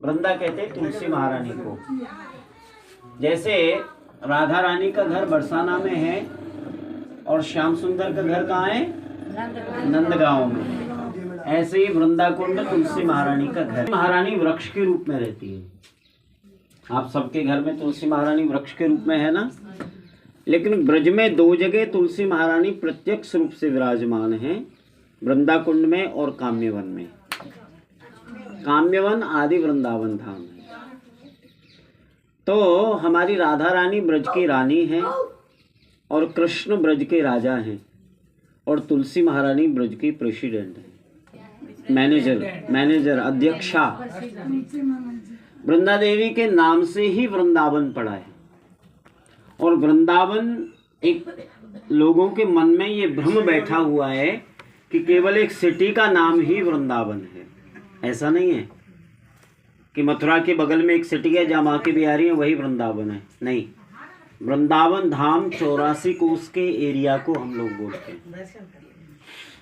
वृंदा कहते हैं तुलसी महारानी को। जैसे राधा रानी का घर बरसाना में है और श्याम सुंदर का घर कहाँ है? नंदगांव में। ऐसे ही वृंदा कुंड तुलसी महारानी का घर। महारानी वृक्ष के रूप में रहती है। आप सबके घर में तुलसी महारानी वृक्ष के रूप में है ना, लेकिन ब्रज में दो जगह तुलसी महारानी प्रत्यक्ष रूप से विराजमान है, वृंदा कुंड में और काम्यवन में। काम्यवन आदि वृंदावन धाम है। तो हमारी राधा रानी ब्रज की रानी है और कृष्ण ब्रज के राजा हैं और तुलसी महारानी ब्रज की प्रेसिडेंट है, मैनेजर अध्यक्षा। वृंदा देवी के नाम से ही वृंदावन पड़ा है। और वृंदावन एक लोगों के मन में ये भ्रम बैठा हुआ है कि केवल एक सिटी का नाम ही वृंदावन है। ऐसा नहीं है कि मथुरा के बगल में एक सिटी है जहाँ माँ की बिहारी है वही वृंदावन है। नहीं, वृंदावन धाम 84 कोस के एरिया को हम लोग बोलते हैं।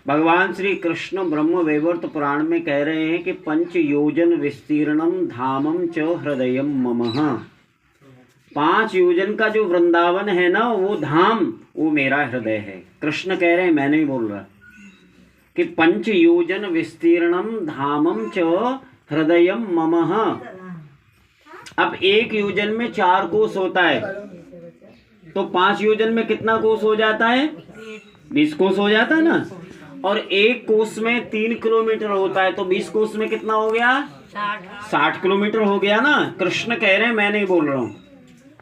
भगवान श्री कृष्ण ब्रह्म वैवर्त पुराण में कह रहे हैं कि 5 योजन विस्तीर्णम धामम च हृदयम ममः। 5 योजन का जो वृंदावन है ना, वो धाम, वो मेरा हृदय है। कृष्ण कह रहे हैं, मैं नहीं बोल रहा, कि 5 योजन विस्तीर्णम धामम च हृदयम ममः। अब 1 योजन में 4 कोस होता है, तो 5 योजन में कितना कोस हो जाता है? 20 कोस हो जाता है ना। और 1 कोस में 3 किलोमीटर होता है, तो 20 कोस में कितना हो गया? 60 किलोमीटर हो गया ना। कृष्ण कह रहे हैं, मैं नहीं बोल रहा हूँ।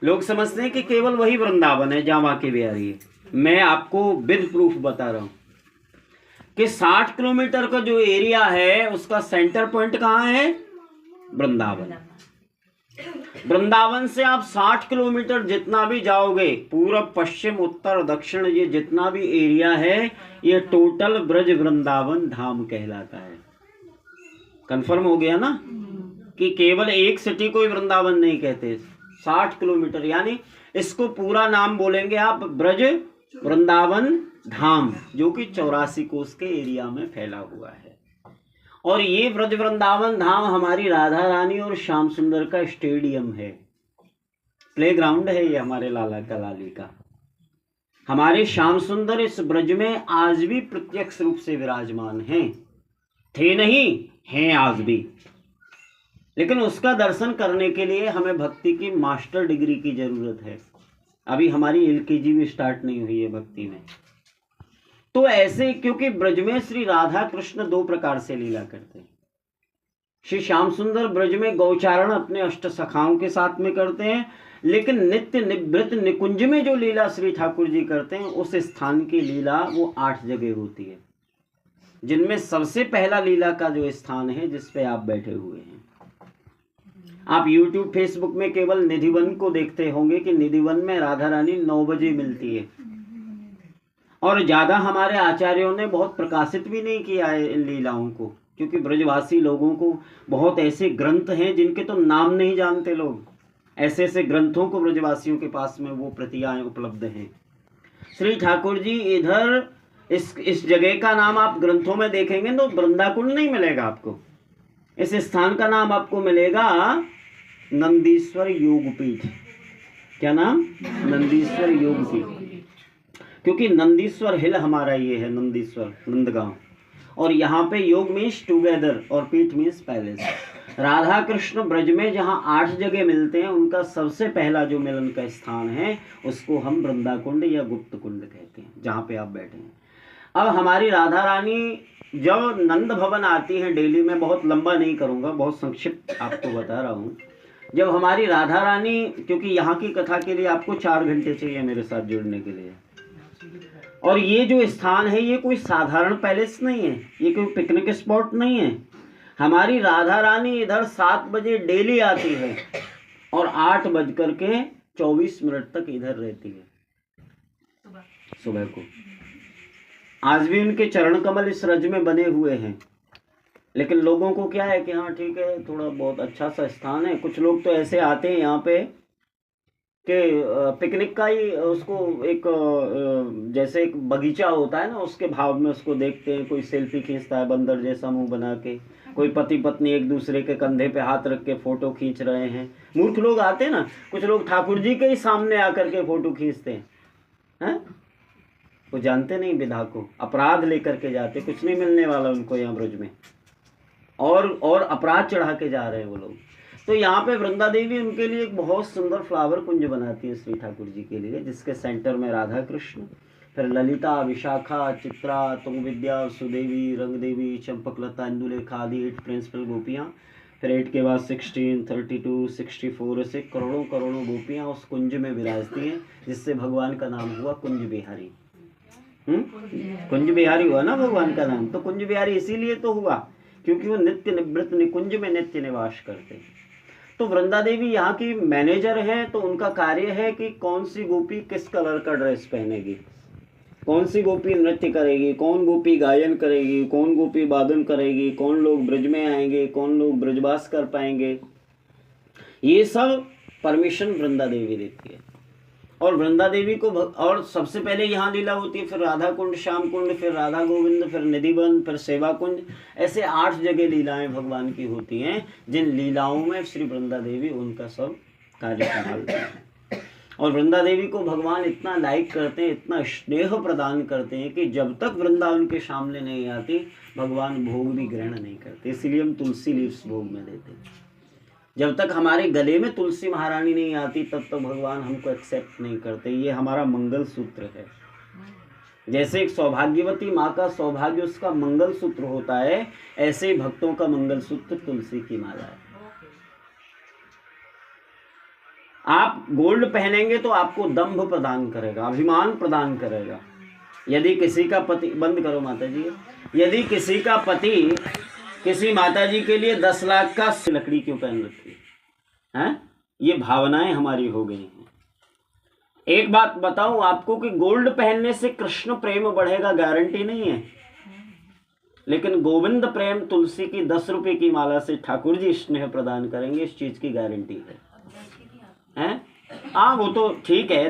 लोग समझते हैं कि केवल वही वृंदावन है जहाँ माँ की बिहारी है। मैं आपको विद प्रूफ बता रहा हूँ कि 60 किलोमीटर का जो एरिया है उसका सेंटर पॉइंट कहाँ है? वृंदावन। वृंदावन से आप 60 किलोमीटर जितना भी जाओगे, पूरब पश्चिम उत्तर दक्षिण, ये जितना भी एरिया है, ये टोटल ब्रज वृंदावन धाम कहलाता है। कंफर्म हो गया ना कि केवल एक सिटी को ही वृंदावन नहीं कहते। 60 किलोमीटर यानी इसको पूरा नाम बोलेंगे आप ब्रज वृंदावन धाम, जो कि 84 कोस के एरिया में फैला हुआ है। और ये ब्रज वृंदावन धाम हमारी राधा रानी और श्याम सुंदर का स्टेडियम है, प्लेग्राउंड है ये हमारे लाला का लाली का। हमारे श्याम सुंदर इस ब्रज में आज भी प्रत्यक्ष रूप से विराजमान हैं। थे नहीं, हैं आज भी। लेकिन उसका दर्शन करने के लिए हमें भक्ति की मास्टर डिग्री की जरूरत है। अभी हमारी LKG भी स्टार्ट नहीं हुई है भक्ति में। तो ऐसे, क्योंकि ब्रज में श्री राधा कृष्ण 2 प्रकार से लीला करते हैं। श्री श्याम सुंदर ब्रज में गौचारण अपने अष्ट सखाओं के साथ में करते हैं, लेकिन नित्य निवृत्त निकुंज में जो लीला श्री ठाकुर जी करते हैं, उस स्थान की लीला वो 8 जगह होती है, जिनमें सबसे पहला लीला का जो स्थान है जिस पे आप बैठे हुए हैं। आप YouTube फेसबुक में केवल निधिवन को देखते होंगे कि निधिवन में राधा रानी 9 बजे मिलती है। और ज़्यादा हमारे आचार्यों ने बहुत प्रकाशित भी नहीं किया है इन लीलाओं को, क्योंकि ब्रजवासी लोगों को बहुत ऐसे ग्रंथ हैं जिनके तो नाम नहीं जानते लोग। ऐसे ऐसे ग्रंथों को ब्रजवासियों के पास में वो प्रतियां उपलब्ध हैं। श्री ठाकुर जी इधर इस जगह का नाम आप ग्रंथों में देखेंगे तो वृंदा कुंड नहीं मिलेगा आपको। इस स्थान का नाम आपको मिलेगा नंदीश्वर योगपीठ। क्या नाम? नंदीश्वर योगपीठ। क्योंकि नंदीश्वर हिल हमारा ये है, नंदीश्वर नंदगांव। और यहाँ पे योग मीन्स टुगेदर और पीठ मीन्स पैलेस। राधा कृष्ण ब्रज में जहाँ 8 जगह मिलते हैं, उनका सबसे पहला जो मिलन का स्थान है उसको हम वृंदा कुंड या गुप्त कुंड कहते हैं, जहाँ पे आप बैठे हैं। अब हमारी राधा रानी जब नंद भवन आती है डेली, में बहुत लंबा नहीं करूँगा, बहुत संक्षिप्त आपको बता रहा हूँ। जब हमारी राधा रानी, क्योंकि यहाँ की कथा के लिए आपको 4 घंटे चाहिए मेरे साथ जुड़ने के लिए, और ये जो स्थान है ये कोई साधारण पैलेस नहीं है, ये कोई पिकनिक स्पॉट नहीं है। हमारी राधा रानी इधर 7 बजे डेली आती है और 8:24 तक इधर रहती है सुबह को। आज भी उनके चरण कमल इस रज में बने हुए हैं। लेकिन लोगों को क्या है कि हाँ ठीक है, थोड़ा बहुत अच्छा सा स्थान है। कुछ लोग तो ऐसे आते हैं यहाँ पे कि पिकनिक का ही उसको एक जैसे एक बगीचा होता है ना, उसके भाव में उसको देखते हैं। कोई सेल्फी खींचता है बंदर जैसा मुंह बना के, कोई पति पत्नी एक दूसरे के कंधे पे हाथ रख के फोटो खींच रहे हैं। मूर्ख लोग आते हैं ना, कुछ लोग ठाकुर जी के ही सामने आकर के फोटो खींचते हैं। वो जानते नहीं विधा को, अपराध लेकर के जाते, कुछ नहीं मिलने वाला उनको यहाँ ब्रज में, और अपराध चढ़ा के जा रहे हैं वो लोग। तो यहाँ पे वृंदा देवी उनके लिए एक बहुत सुंदर फ्लावर कुंज बनाती है श्री ठाकुर जी के लिए, जिसके सेंटर में राधा कृष्ण, फिर ललिता, विशाखा, चित्रा, तुंग विद्या, सुदेवी, रंग देवी, चंपकलता, इंदुलेखा आदि 8 प्रिंसिपल गोपियाँ, फिर 8 के बाद 16, 32, 64 ऐसे करोड़ों करोड़ों गोपियाँ उस कुंज में विराजती हैं, जिससे भगवान का नाम हुआ कुंज बिहारी। कुंज बिहारी हुआ ना भगवान का नाम। तो कुंज बिहारी इसीलिए तो हुआ क्योंकि वो नित्य निवृत्त निकुंज में नित्य निवास करते हैं। तो वृंदा देवी यहाँ की मैनेजर है, तो उनका कार्य है कि कौन सी गोपी किस कलर का ड्रेस पहनेगी, कौन सी गोपी नृत्य करेगी, कौन गोपी गायन करेगी, कौन गोपी वादन करेगी, कौन लोग ब्रज में आएंगे, कौन लोग ब्रजवास कर पाएंगे, ये सब परमिशन वृंदा देवी देती है। और वृंदा देवी को और सबसे पहले यहाँ लीला होती है, फिर राधा कुंड, श्याम कुंड, फिर राधा गोविंद, फिर निधिवन, फिर सेवा कुंज, ऐसे 8 जगह लीलाएं भगवान की होती हैं, जिन लीलाओं में श्री वृंदा देवी उनका सब कार्य संभालती हैं। और वृंदा देवी को भगवान इतना लाइक करते हैं, इतना स्नेह प्रदान करते हैं कि जब तक वृंदा उनके सामने नहीं आती भगवान भोग भी ग्रहण नहीं करते। इसलिए हम तुलसी लीव्स भोग में देते हैं। जब तक हमारे गले में तुलसी महारानी नहीं आती तब तक भगवान हमको एक्सेप्ट नहीं करते। ये हमारा मंगल सूत्र है। जैसे एक सौभाग्यवती माँ का सौभाग्य उसका मंगल सूत्र होता है, ऐसे ही भक्तों का मंगल सूत्र तुलसी की माला है। आप गोल्ड पहनेंगे तो आपको दंभ प्रदान करेगा, अभिमान प्रदान करेगा। यदि किसी का पति, बंद करो माता जी, यदि किसी का पति किसी माता जी के लिए 10 लाख का लकड़ी क्यों पहन रखी है? ये भावनाएं हमारी हो गई हैं। एक बात बताऊं आपको कि गोल्ड पहनने से कृष्ण प्रेम बढ़ेगा गारंटी नहीं है, लेकिन गोविंद प्रेम तुलसी की 10 रुपए की माला से ठाकुर जी स्नेह प्रदान करेंगे, इस चीज की गारंटी है। हाँ वो तो ठीक है।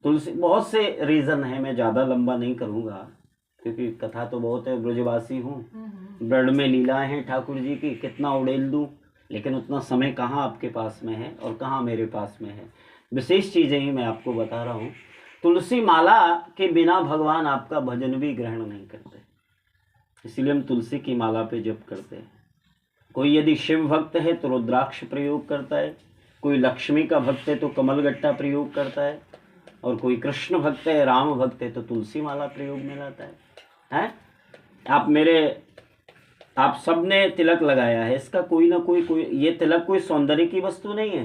तुलसी बहुत से रीजन है, मैं ज्यादा लंबा नहीं करूंगा क्योंकि कथा तो बहुत है, ब्रजवासी हूँ, ब्रड में लीला है ठाकुर जी की, कितना उड़ेल दूँ, लेकिन उतना समय कहाँ आपके पास में है और कहाँ मेरे पास में है। विशेष चीज़ें ही मैं आपको बता रहा हूँ। तुलसी माला के बिना भगवान आपका भजन भी ग्रहण नहीं करते, इसीलिए हम तुलसी की माला पे जप करते हैं। कोई यदि शिव भक्त है तो रुद्राक्ष प्रयोग करता है, कोई लक्ष्मी का भक्त है तो कमलगट्टा प्रयोग करता है, और कोई कृष्ण भक्त है, राम भक्त है तो तुलसी माला प्रयोग में लाता है। आप सब ने तिलक लगाया है, इसका कोई ना कोई ये तिलक कोई सौंदर्य की वस्तु नहीं है,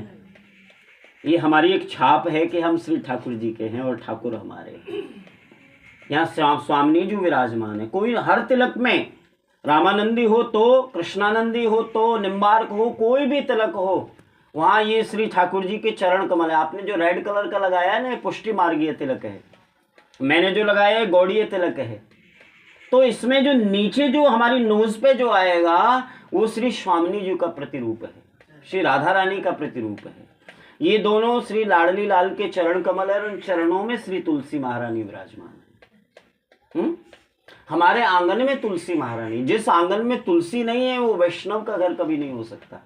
ये हमारी एक छाप है कि हम श्री ठाकुर जी के हैं और ठाकुर हमारे। यहाँ स्वामिनी जी विराजमान है। कोई हर तिलक में रामानंदी हो तो, कृष्णानंदी हो तो, निम्बार्क हो, कोई भी तिलक हो, वहाँ ये श्री ठाकुर जी के चरण कमल है। आपने जो रेड कलर का लगाया है ना, पुष्टि मार्गीय तिलक है, मैंने जो लगाया है गौड़ीय तिलक है। तो इसमें जो नीचे जो हमारी नोज पे जो आएगा वो श्री स्वामिनी जी का प्रतिरूप है, श्री राधा रानी का प्रतिरूप है। ये दोनों श्री लाडली लाल के चरण कमल है, और उन चरणों में श्री तुलसी महारानी विराजमान है। हमारे आंगन में तुलसी महारानी, जिस आंगन में तुलसी नहीं है वो वैष्णव का घर कभी नहीं हो सकता।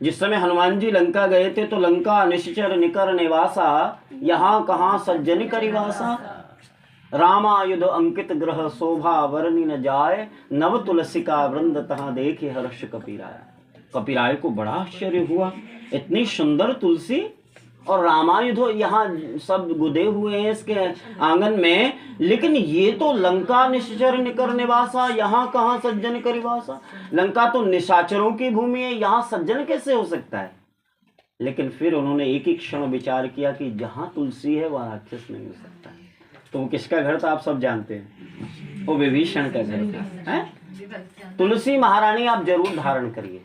जिस समय हनुमान जी लंका गए थे तो लंका निश्चर निकर निवासा, यहाँ कहाँ सज्जन करिवासा, रामायुध अंकित ग्रह शोभा वर्णि न जाय, नव तुलसी का वृंद तहाँ देखे हर्ष कपिराय। कपिराय को बड़ा आश्चर्य हुआ, इतनी सुंदर तुलसी और रामायुध यहाँ सब गुदे हुए हैं इसके आंगन में, लेकिन ये तो लंका निश्चर निकर निवासा, यहाँ कहाँ सज्जन करिवासा। लंका तो निशाचरों की भूमि है, यहाँ सज्जन कैसे हो सकता है। लेकिन फिर उन्होंने एक ही क्षण विचार किया कि जहाँ तुलसी है वहाँ राक्षस नहीं हो सकता। तो वो किसका घर था आप सब जानते हैं, वो विभीषण का घर था। तुलसी महारानी आप जरूर धारण करिए।